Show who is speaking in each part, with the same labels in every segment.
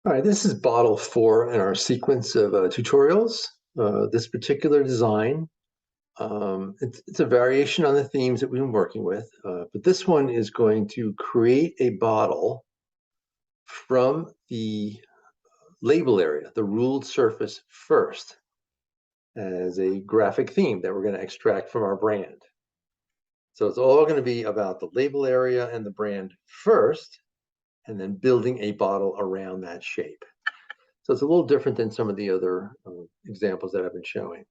Speaker 1: All right, this is bottle 4 in our sequence of tutorials. This particular design, it's a variation on the themes that we've been working with, but this one is going to create a bottle from the label area, the ruled surface first, as a graphic theme that we're going to extract from our brand. So it's all going to be about the label area and the brand first, and then building a bottle around that shape. So it's a little different than some of the other examples that I've been showing.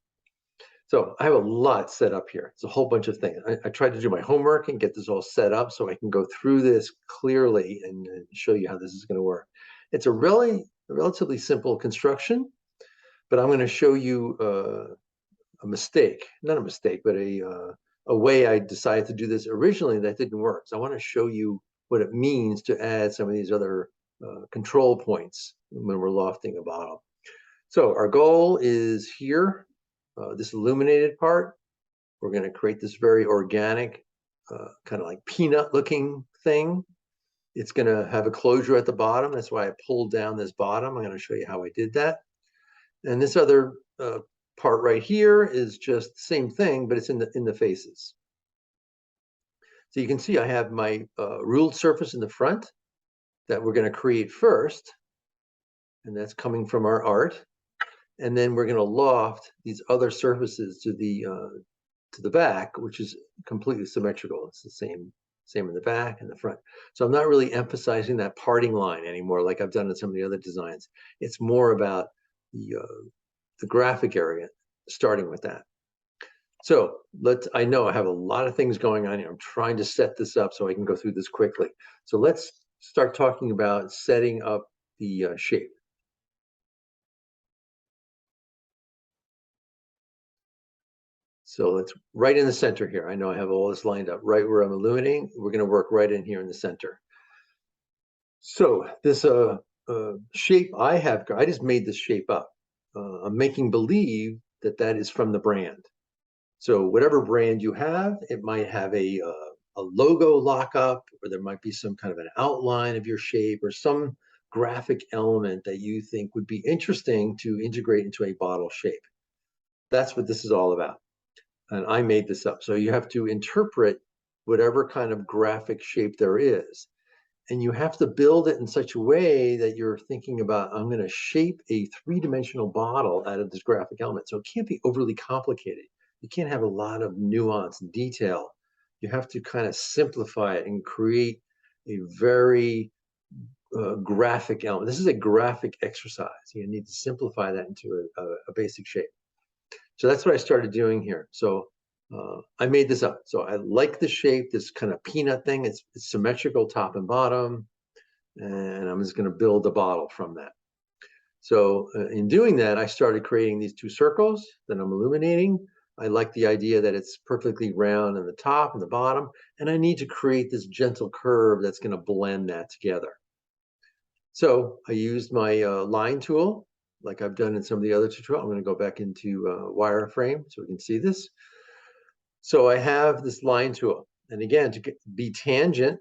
Speaker 1: So I have a lot set up here. It's a whole bunch of things. I tried to do my homework and get this all set up so I can go through this clearly and show you how this is going to work. It's a relatively simple construction, but I'm going to show you a mistake, not a mistake, but a way I decided to do this originally that didn't work. So I want to show you what it means to add some of these other control points when we're lofting a bottle. So our goal is here, this illuminated part. We're going to create this very organic, kind of like peanut looking thing. It's going to have a closure at the bottom. That's why I pulled down this bottom. I'm going to show you how I did that. And this other part right here is just the same thing, but it's in the faces. So you can see I have my ruled surface in the front that we're going to create first, and that's coming from our art. And then we're going to loft these other surfaces to the back, which is completely symmetrical. It's the same in the back and the front. So I'm not really emphasizing that parting line anymore like I've done in some of the other designs. It's more about the graphic area, starting with that. So I know I have a lot of things going on here. I'm trying to set this up so I can go through this quickly. So let's start talking about setting up the shape. So it's right in the center here. I know I have all this lined up right where I'm illuminating. We're going to work right in here in the center. So this shape I just made this shape up. I'm making believe that is from the brand. So whatever brand you have, it might have a logo lockup, or there might be some kind of an outline of your shape or some graphic element that you think would be interesting to integrate into a bottle shape. That's what this is all about. And I made this up. So you have to interpret whatever kind of graphic shape there is. And you have to build it in such a way that you're thinking about, I'm going to shape a three-dimensional bottle out of this graphic element. So it can't be overly complicated. You can't have a lot of nuance and detail. You have to kind of simplify it and create a very graphic element. This is a graphic exercise. You need to simplify that into a basic shape. So that's what I started doing here. So I made this up. So I like the shape, this kind of peanut thing. It's symmetrical top and bottom. And I'm just going to build a bottle from that. So in doing that, I started creating these two circles that I'm illuminating. I like the idea that it's perfectly round in the top and the bottom. And I need to create this gentle curve that's going to blend that together. So I used my line tool, like I've done in some of the other tutorials. I'm going to go back into wireframe so we can see this. So I have this line tool. And again, to be tangent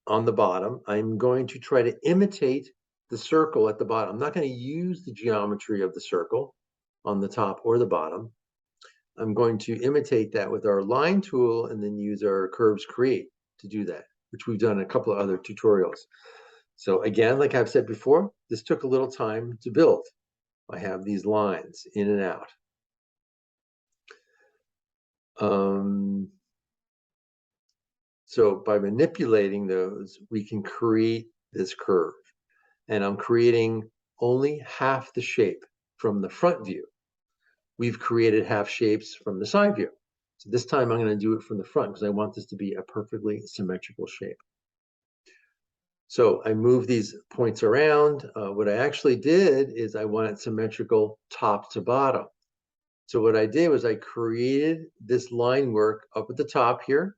Speaker 1: on the bottom, I'm going to try to imitate the circle at the bottom. I'm not going to use the geometry of the circle on the top or the bottom. I'm going to imitate that with our line tool and then use our curves create to do that, which we've done in a couple of other tutorials. So again, like I've said before, this took a little time to build. I have these lines in and out. So by manipulating those, we can create this curve. And I'm creating only half the shape from the front view. We've created half shapes from the side view. So this time I'm going to do it from the front because I want this to be a perfectly symmetrical shape. So I move these points around. What I actually did is I want it symmetrical top to bottom. So what I did was I created this line work up at the top here,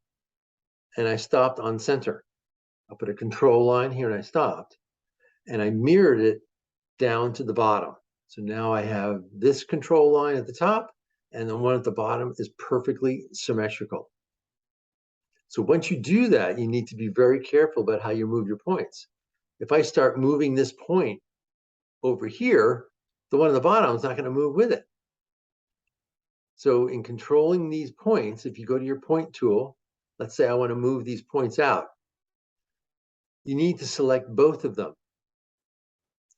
Speaker 1: and I stopped on center. I put a control line here and I stopped, and I mirrored it down to the bottom. So now I have this control line at the top, and the one at the bottom is perfectly symmetrical. So once you do that, you need to be very careful about how you move your points. If I start moving this point over here, the one at the bottom is not going to move with it. So in controlling these points, if you go to your point tool, let's say I want to move these points out, you need to select both of them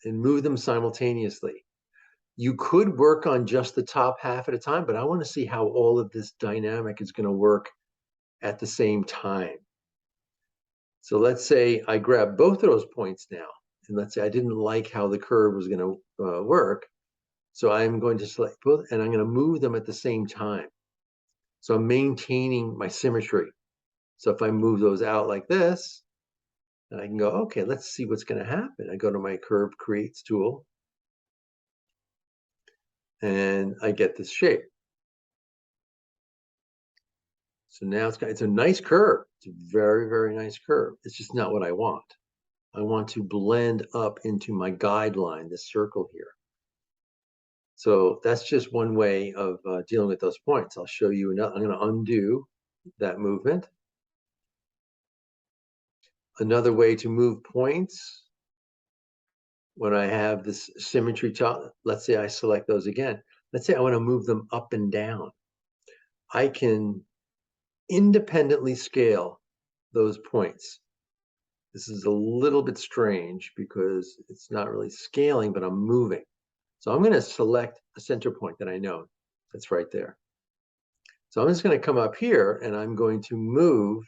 Speaker 1: and move them simultaneously. You could work on just the top half at a time, but I want to see how all of this dynamic is going to work at the same time. So let's say I grab both of those points now, and let's say I didn't like how the curve was going to work. So I'm going to select both, and I'm going to move them at the same time. So I'm maintaining my symmetry. So if I move those out like this, and I can go, okay, let's see what's going to happen. I go to my Curve Creates tool, and I get this shape. So now it's a nice curve. It's a very, very nice curve. It's just not what I want. I want to blend up into my guideline, this circle here. So that's just one way of dealing with those points. I'll show you another. I'm going to undo that movement. Another way to move points when I have this symmetry top, let's say I select those again. Let's say I want to move them up and down. I can independently scale those points. This is a little bit strange because it's not really scaling, but I'm moving. So I'm going to select a center point that I know that's right there. So I'm just going to come up here and I'm going to move.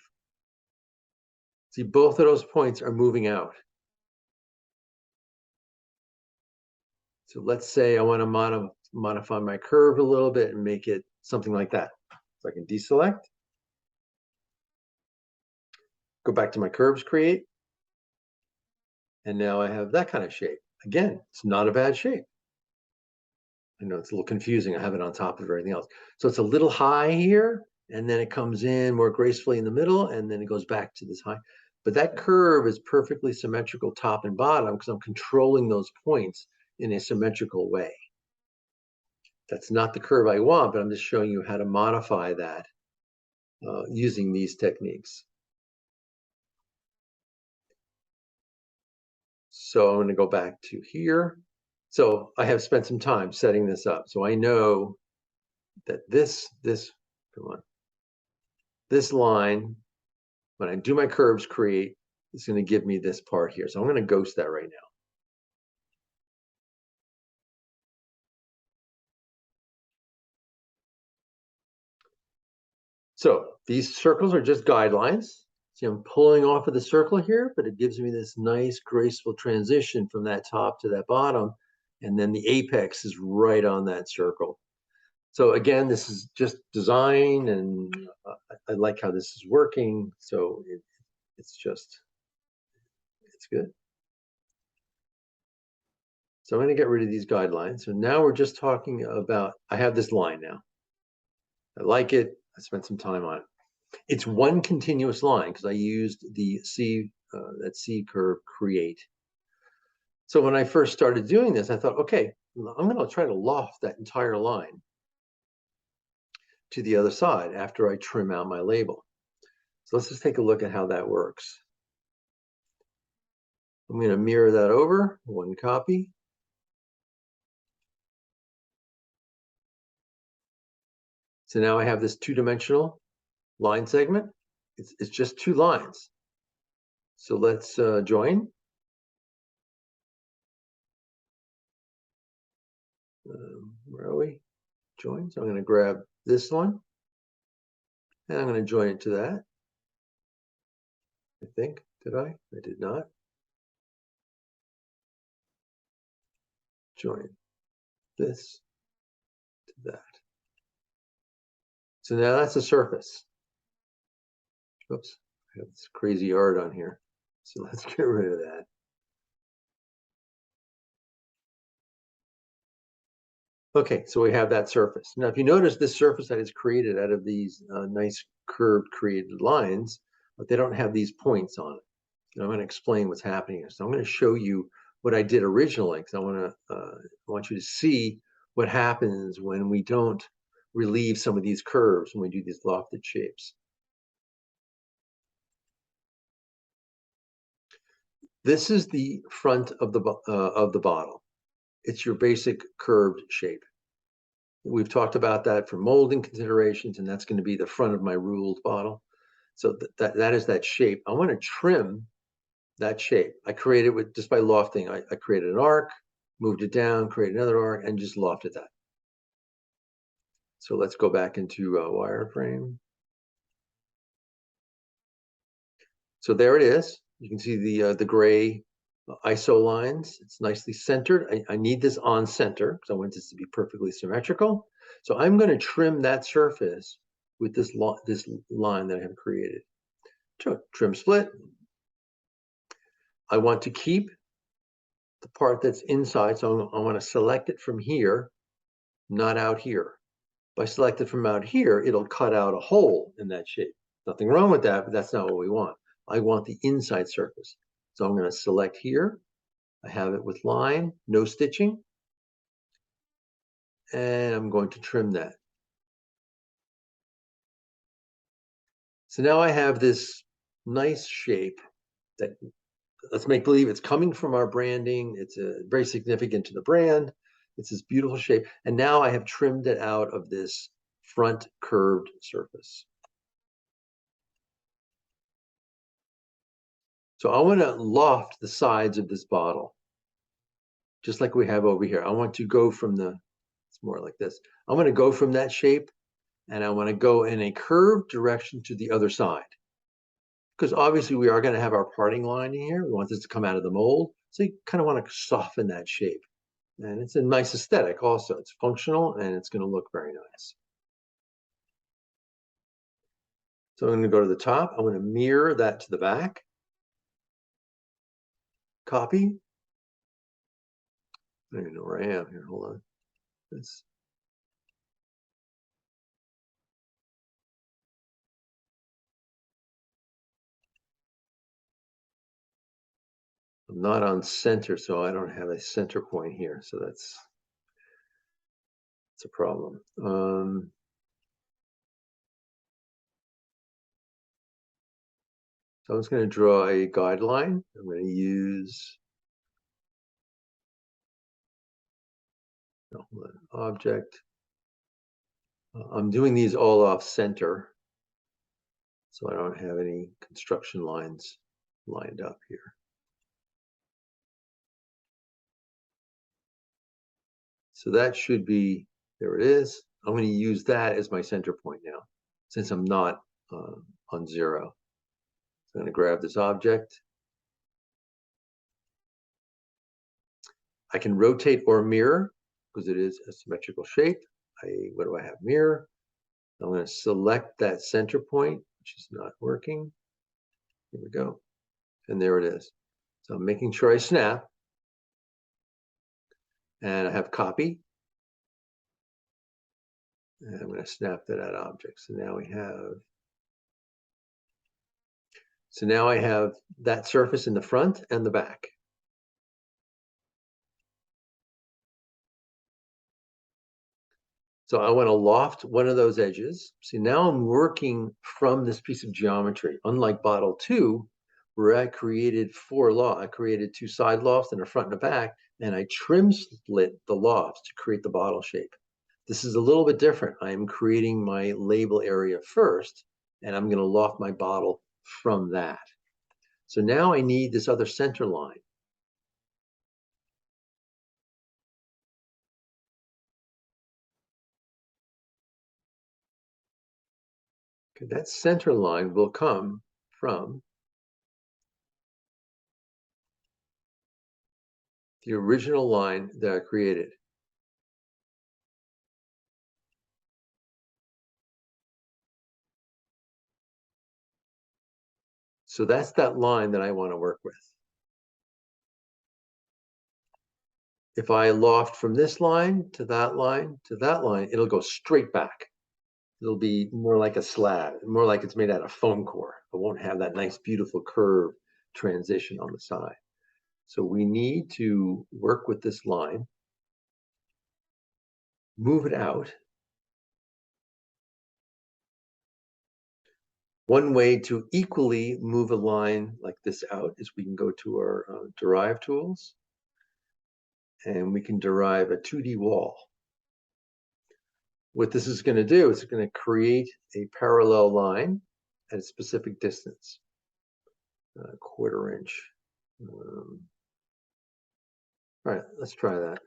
Speaker 1: See, both of those points are moving out. So let's say I want to modify my curve a little bit and make it something like that. So I can deselect, go back to my curves create, and now I have that kind of shape. Again, it's not a bad shape. I know it's a little confusing. I have it on top of everything else. So it's a little high here, and then it comes in more gracefully in the middle, and then it goes back to this high. But that curve is perfectly symmetrical top and bottom because I'm controlling those points in a symmetrical way. That's not the curve I want, but I'm just showing you how to modify that using these techniques. So I'm going to go back to here. So I have spent some time setting this up. So I know that this line, when I do my curves create, is going to give me this part here. So I'm going to ghost that right now. So these circles are just guidelines. See, I'm pulling off of the circle here, but it gives me this nice graceful transition from that top to that bottom. And then the apex is right on that circle. So again, this is just design, and I like how this is working. So it's good. So I'm going to get rid of these guidelines. So now we're just talking about, I have this line now. I like it. I spent some time on it. It's one continuous line because I used the that C curve create. So when I first started doing this, I thought, okay, I'm going to try to loft that entire line to the other side after I trim out my label. So let's just take a look at how that works. I'm going to mirror that over, one copy. So now I have this two-dimensional line segment. It's just two lines. So let's join. Where are we? Join. So I'm going to grab this one, and I'm going to join it to that. I think. Did I? I did not. Join this to that. So now that's a surface. Oops, I have this crazy art on here. So let's get rid of that. Okay, so we have that surface. Now, if you notice this surface that is created out of these nice curved created lines, but they don't have these points on it. And I'm going to explain what's happening here. So I'm going to show you what I did originally, because I want you to see what happens when we don't relieve some of these curves when we do these lofted shapes. This is the front of the bottle. it's your basic curved shape. We've talked about that for molding considerations, and that's going to be the front of my ruled bottle. So that is that shape. I want to trim that shape. I created with just by lofting. I created an arc, moved it down, created another arc, and just lofted that. So let's go back into wireframe. So there it is. You can see the gray ISO lines. It's nicely centered. I need this on center because I want this to be perfectly symmetrical. So I'm going to trim that surface with this line that I have created. Trim split. I want to keep the part that's inside, so I want to select it from here, not out here. If I select it from out here, it'll cut out a hole in that shape. Nothing wrong with that, but that's not what we want. I want the inside surface. So I'm going to select here. I have it with line, no stitching. And I'm going to trim that. So now I have this nice shape that, let's make believe it's coming from our branding. It's very significant to the brand. It's this beautiful shape. And now I have trimmed it out of this front curved surface. So I want to loft the sides of this bottle, just like we have over here. I want to go from it's more like this. I want to go from that shape, and I want to go in a curved direction to the other side. Because obviously we are going to have our parting line here. We want this to come out of the mold. So you kind of want to soften that shape. And it's a nice aesthetic also. It's functional, and it's going to look very nice. So I'm going to go to the top. I'm going to mirror that to the back. Copy. I don't even know where I am here. Hold on. I'm not on center, so I don't have a center point here. So that's a problem. So I'm just going to draw a guideline. I'm going to use object. I'm doing these all off center, so I don't have any construction lines lined up here. So that should be, there it is. I'm going to use that as my center point now, since I'm not on 0. So I'm going to grab this object. I can rotate or mirror because it is a symmetrical shape. What do I have? Mirror. I'm going to select that center point, which is not working. Here we go. And there it is. So I'm making sure I snap. And I have copy. And I'm going to snap that out object. So now I have that surface in the front and the back. So I want to loft one of those edges. See, now I'm working from this piece of geometry, unlike bottle 2, where I created 4 lofts. I created 2 side lofts and a front and a back, and I trim split the lofts to create the bottle shape. This is a little bit different. I'm creating my label area first, and I'm going to loft my bottle from that. So now I need this other center line. Okay, that center line will come from the original line that I created. So that's that line that I want to work with. If I loft from this line to that line to that line, it'll go straight back. It'll be more like a slab, more like it's made out of foam core. It won't have that nice, beautiful curve transition on the side. So we need to work with this line, move it out. One way to equally move a line like this out is we can go to our derive tools. and we can derive a 2D wall. What this is going to do is it's going to create a parallel line at a specific distance, a 1/4 inch. All right, let's try that.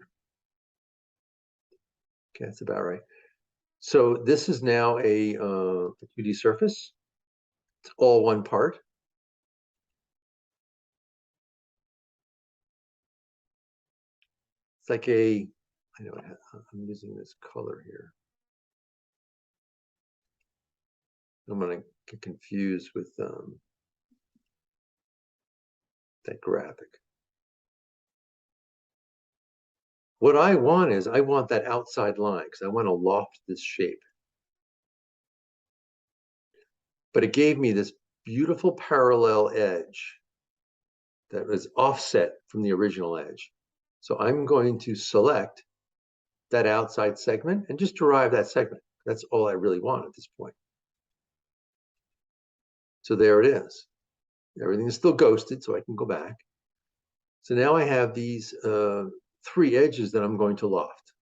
Speaker 1: Okay, that's about right. So this is now a 2D surface. It's all one part. It's like a, I know I'm using this color here. I'm going to get confused with that graphic. What I want is I want that outside line because I want to loft this shape. But it gave me this beautiful parallel edge that was offset from the original edge. So I'm going to select that outside segment and just derive that segment. That's all I really want at this point. So there it is. Everything is still ghosted, so I can go back. So now I have these 3 edges that I'm going to loft.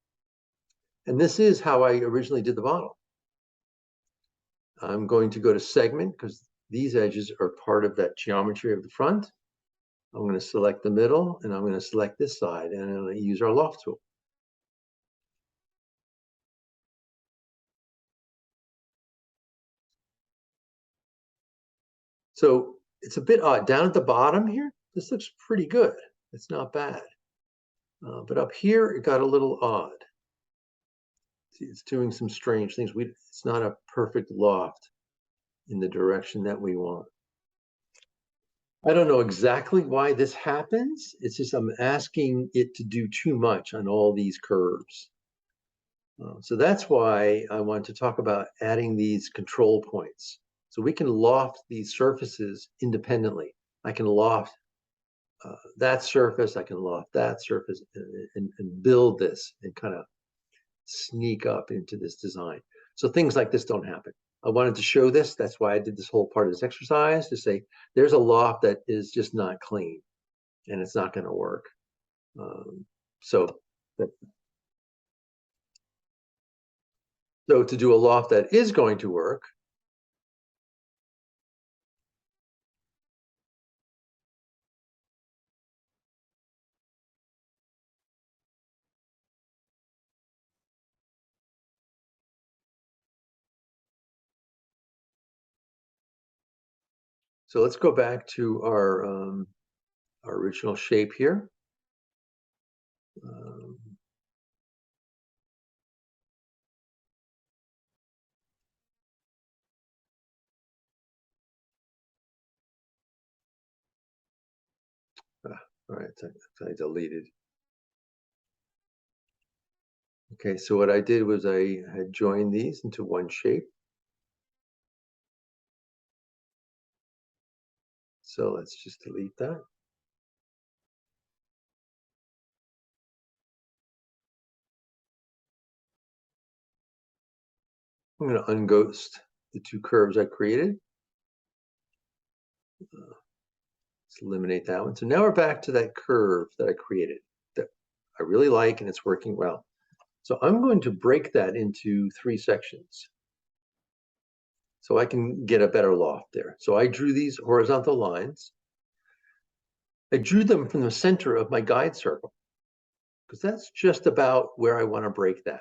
Speaker 1: And this is how I originally did the model. I'm going to go to segment because these edges are part of that geometry of the front. I'm going to select the middle and I'm going to select this side and I'm going to use our loft tool. So it's a bit odd. Down at the bottom here, this looks pretty good. It's not bad. But up here, it got a little odd. See, it's doing some strange things. It's not a perfect loft in the direction that we want. I don't know exactly why this happens. It's just I'm asking it to do too much on all these curves. So that's why I want to talk about adding these control points. So we can loft these surfaces independently. I can loft that surface, I can loft that surface and build this and kind of sneak up into this design. So things like this don't happen. I wanted to show this. That's why I did this whole part of this exercise to say there's a loft that is just not clean and it's not going to work. So to do a loft that is going to work, so let's go back to our original shape here. All right, I deleted. Okay, so what I did was I had joined these into one shape. So let's just delete that. I'm going to unghost the 2 curves I created. Let's eliminate that one. So now we're back to that curve that I created that I really like and it's working well. So I'm going to break that into 3 sections so I can get a better loft there. So I drew these horizontal lines. I drew them from the center of my guide circle because that's just about where I want to break that.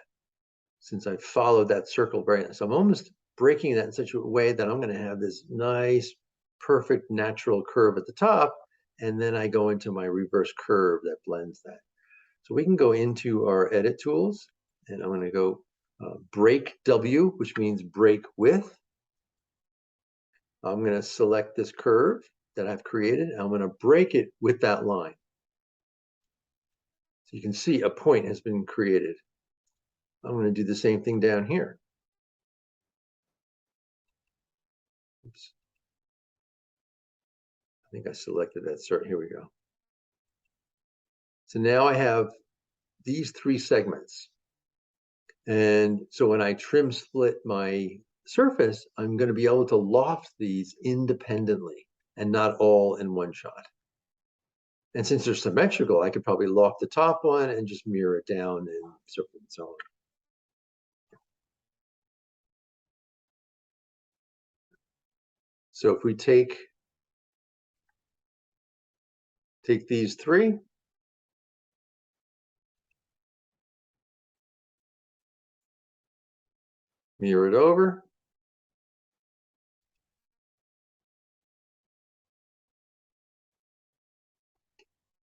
Speaker 1: Since I followed that circle very nice. So I'm almost breaking that in such a way that I'm going to have this nice, perfect, natural curve at the top. And then I go into my reverse curve that blends that. So we can go into our edit tools and I'm going to go break W, which means break width. I'm going to select this curve that I've created. I'm going to break it with that line. So you can see a point has been created. I'm going to do the same thing down here. Oops. I think I selected that. Sorry, here we go. So now I have these 3 segments. And so when I trim split my surface, I'm going to be able to loft these independently and not all in one shot. And since they're symmetrical, I could probably loft the top one and just mirror it down and so forth and so on. So if we take these three, mirror it over.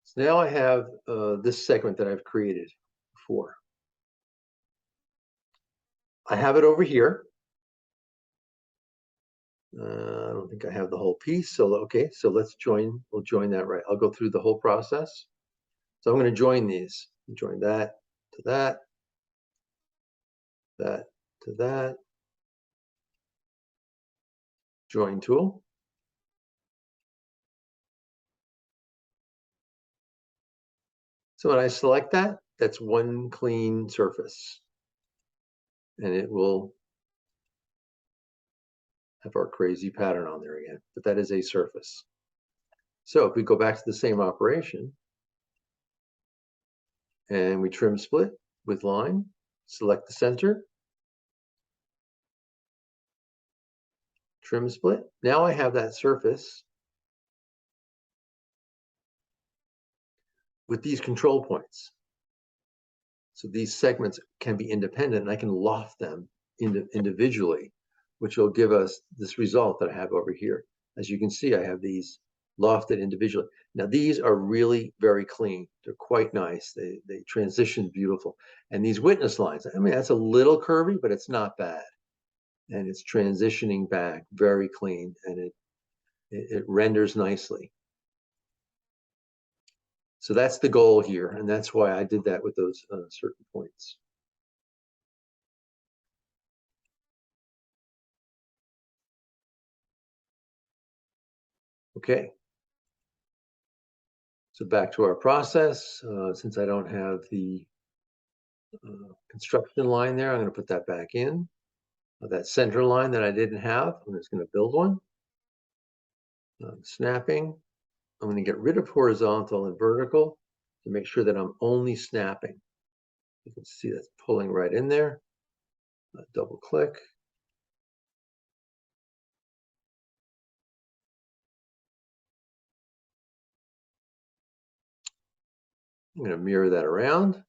Speaker 1: So now I have this segment that I've created before. I have it over here. I don't think I have the whole piece. So, okay, so we'll join that right. I'll go through the whole process. So I'm going to join these, join that to that, that to that, join tool. So when I select that, that's one clean surface. And it will have our crazy pattern on there again, but that is a surface. So if we go back to the same operation and we trim split with line, select the center, trim split. Now I have that surface with these control points. So these segments can be independent and I can loft them individually, which will give us this result that I have over here. As you can see, I have these lofted individually. Now these are really very clean. They're quite nice. They transition beautiful. And these witness lines, I mean, that's a little curvy, but it's not bad. And it's transitioning back very clean and it renders nicely. So that's the goal here. And that's why I did that with those certain points. Okay. So back to our process. Since I don't have the construction line there, I'm going to put that back in. That center line that I didn't have, I'm just going to build one. Snapping. I'm going to get rid of horizontal and vertical to make sure that I'm only snapping. You can see that's pulling right in there. Double click. I'm going to mirror that around.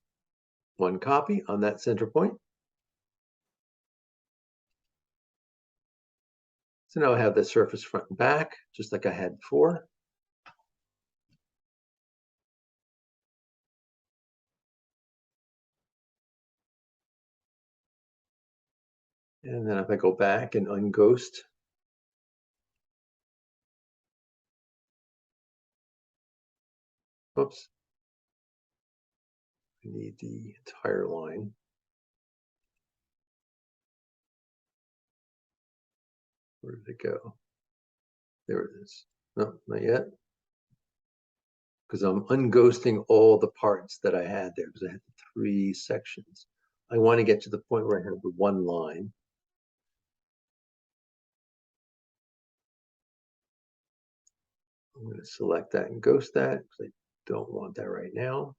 Speaker 1: One copy on that center point. So now I have the surface front and back, just like I had before. And then if I go back and unghost, oops, I need the entire line. Where did it go? There it is. No, not yet. Because I'm unghosting all the parts that I had there because I had 3 sections. I want to get to the point where I have the one line. I'm going to select that and ghost that because I don't want that right now.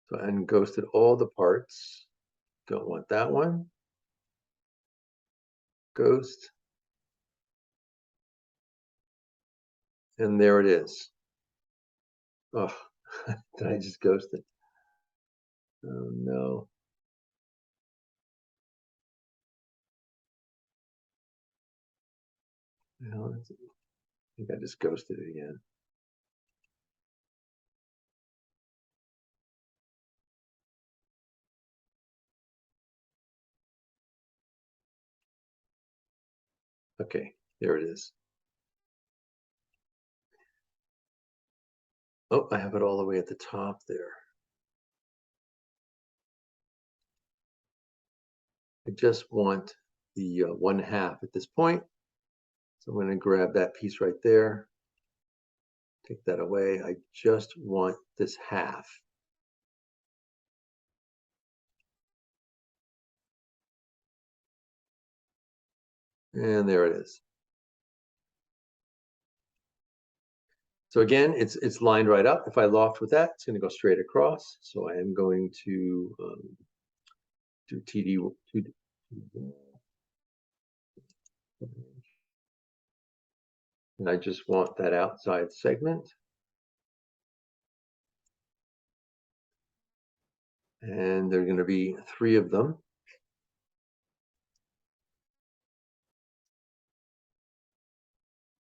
Speaker 1: So I unghosted all the parts. Don't want that one. Ghost. And there it is. Oh, did I just ghost it? Oh no. I think I just ghosted it again. Okay, there it is. Oh, I have it all the way at the top there. I just want the 1/2 at this point. So I'm going to grab that piece right there. Take that away. I just want this 1/2. And there it is. So again, it's lined right up. If I loft with that, it's going to go straight across. So I am going to do TD. And I just want that outside segment. And there are going to be 3 of them.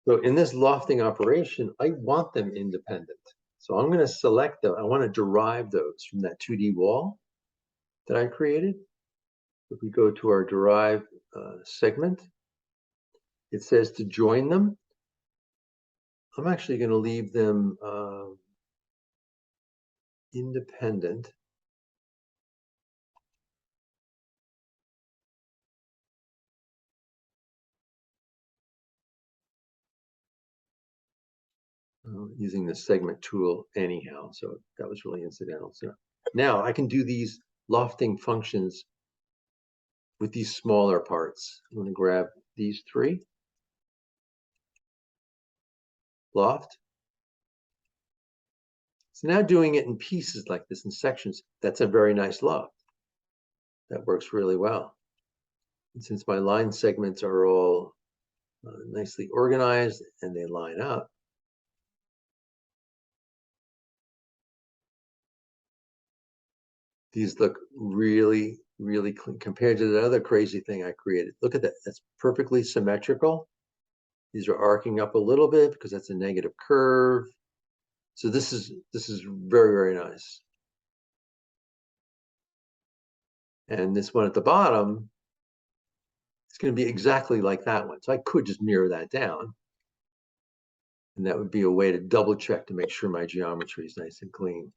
Speaker 1: So in this lofting operation, I want them independent. So I'm going to select them. I want to derive those from that 2D wall that I created. If we go to our derive segment, it says to join them. I'm actually going to leave them independent. Using the segment tool anyhow, so that was really incidental. So now I can do these lofting functions with these smaller parts. I'm going to grab these 3, loft. So now doing it in pieces like this, in sections, that's a very nice loft. That works really well. And since my line segments are all nicely organized and they line up, these look really, really clean compared to the other crazy thing I created. Look at that. That's perfectly symmetrical. These are arcing up a little bit because that's a negative curve. So this is very, very nice. And this one at the bottom, it's going to be exactly like that one. So I could just mirror that down. And that would be a way to double check to make sure my geometry is nice and clean.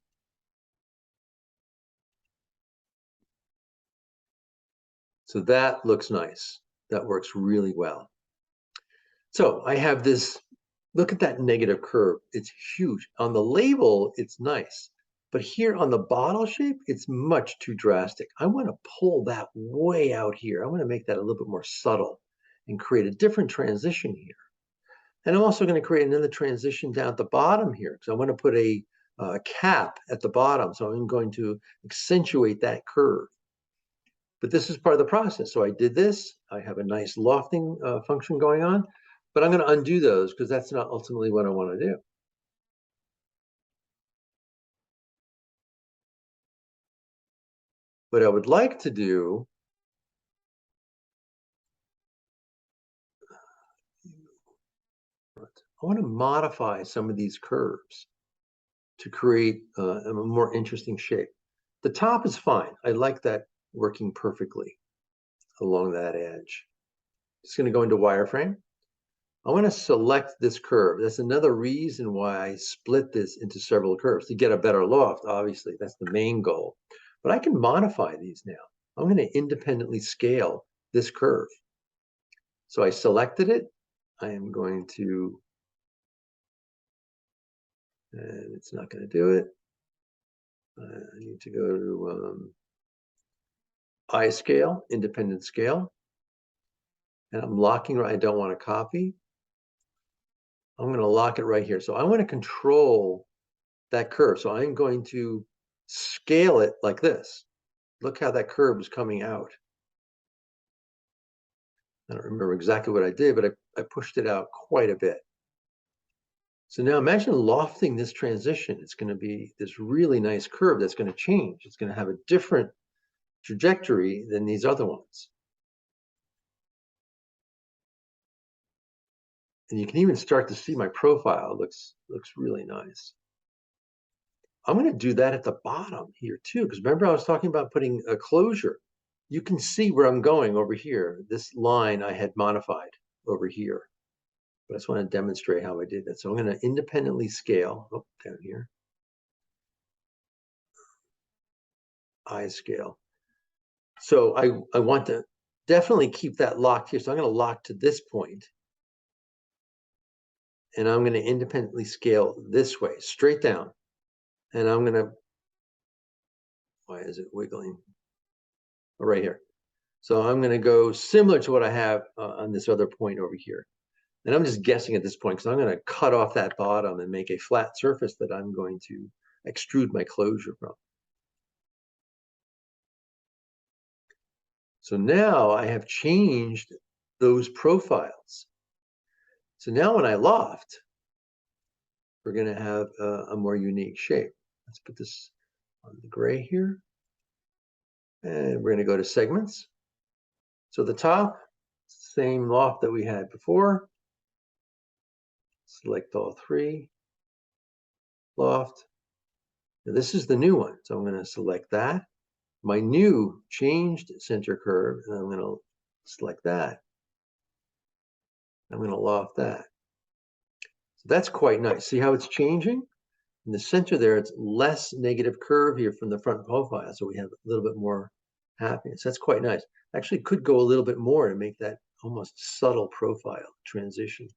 Speaker 1: So that looks nice. That works really well. So I have this, look at that negative curve. It's huge. On the label, it's nice. But here on the bottle shape, it's much too drastic. I want to pull that way out here. I want to make that a little bit more subtle and create a different transition here. And I'm also going to create another transition down at the bottom here because I want to put a cap at the bottom. So I'm going to accentuate that curve. But this is part of the process. So I did this. I have a nice lofting function going on, but I'm going to undo those because that's not ultimately what I want to do. What I would like to do, I want to modify some of these curves to create a more interesting shape. The top is fine. I like that working perfectly along that edge. Just going to go into wireframe. I want to select this curve. That's another reason why I split this into several curves to get a better loft. Obviously, that's the main goal. But I can modify these now. I'm going to independently scale this curve. So I selected it. I am going to, and it's not going to do it. I need to go to I scale, independent scale. And I'm locking, I don't want to copy. I'm going to lock it right here. So I want to control that curve. So I'm going to scale it like this. Look how that curve is coming out. I don't remember exactly what I did, but I pushed it out quite a bit. So now imagine lofting this transition. It's going to be this really nice curve that's going to change. It's going to have a different trajectory than these other ones. And you can even start to see my profile looks really nice. I'm going to do that at the bottom here too, because remember I was talking about putting a closure. You can see where I'm going over here. This line I had modified over here. But I just want to demonstrate how I did that. So I'm going to independently scale, down here, I scale. So I want to definitely keep that locked here. So I'm going to lock to this point. And I'm going to independently scale this way, straight down. And I'm going to, why is it wiggling? Oh, right here. So I'm going to go similar to what I have on this other point over here. And I'm just guessing at this point because I'm going to cut off that bottom and make a flat surface that I'm going to extrude my closure from. So now I have changed those profiles. So now when I loft, we're going to have a more unique shape. Let's put this on the gray here. And we're going to go to segments. So the top, same loft that we had before. Select all three. Loft. Now this is the new one. So I'm going to select that. My new changed center curve, and I'm going to select that. I'm going to loft that. So that's quite nice. See how it's changing? In the center there, it's less negative curve here from the front profile. So we have a little bit more happiness. That's quite nice. Actually could go a little bit more to make that almost subtle profile transition.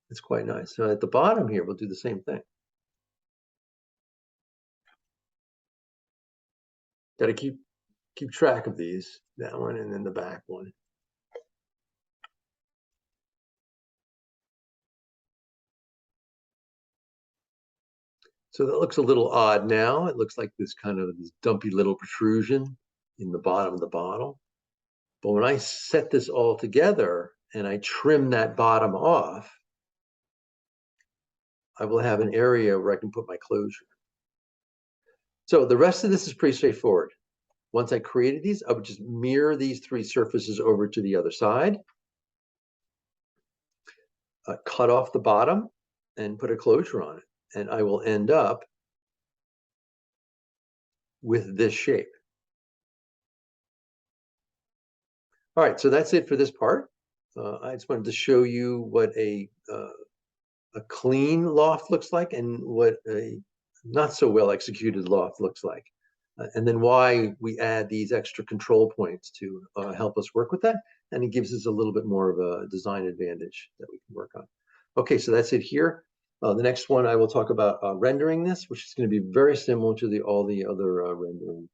Speaker 1: It's quite nice. So at the bottom here, we'll do the same thing. Got to keep track of these, that one and then the back one. So that looks a little odd now. It looks like this kind of this dumpy little protrusion in the bottom of the bottle. But when I set this all together and I trim that bottom off, I will have an area where I can put my closure. So the rest of this is pretty straightforward. Once I created these, I would just mirror these three surfaces over to the other side, cut off the bottom, and put a closure on it. And I will end up with this shape. All right, so that's it for this part. I just wanted to show you what a clean loft looks like and what a not so well executed loft looks like. And then why we add these extra control points to help us work with that. And it gives us a little bit more of a design advantage that we can work on. Okay, so that's it here. The next one I will talk about rendering this, which is going to be very similar to all the other rendering